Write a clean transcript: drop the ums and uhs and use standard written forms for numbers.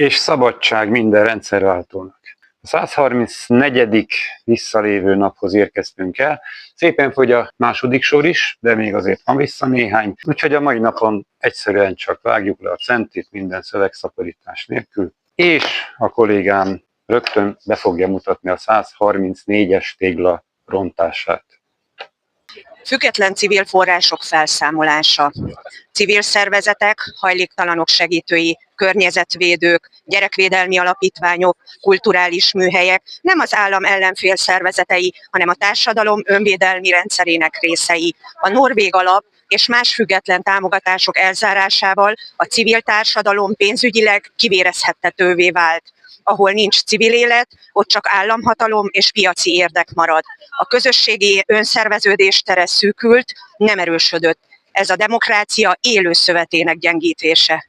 és szabadság minden rendszerváltónak. A 134. visszalévő naphoz érkeztünk el. Szépen fogy a második sor is, de még azért van vissza néhány. Úgyhogy a mai napon egyszerűen csak vágjuk le a centit minden szövegszaporítás nélkül. És a kollégám rögtön be fogja mutatni a 134-es tégla rontását. Független civil források felszámolása. Civil szervezetek, hajléktalanok segítői, környezetvédők, gyerekvédelmi alapítványok, kulturális műhelyek nem az állam ellenfél szervezetei, hanem a társadalom önvédelmi rendszerének részei. A Norvég Alap és más független támogatások elzárásával a civil társadalom pénzügyileg kivérezhettetővé vált. Ahol nincs civil élet, ott csak államhatalom és piaci érdek marad. A közösségi önszerveződés tere szűkült, nem erősödött. Ez a demokrácia élő szövetének gyengítése.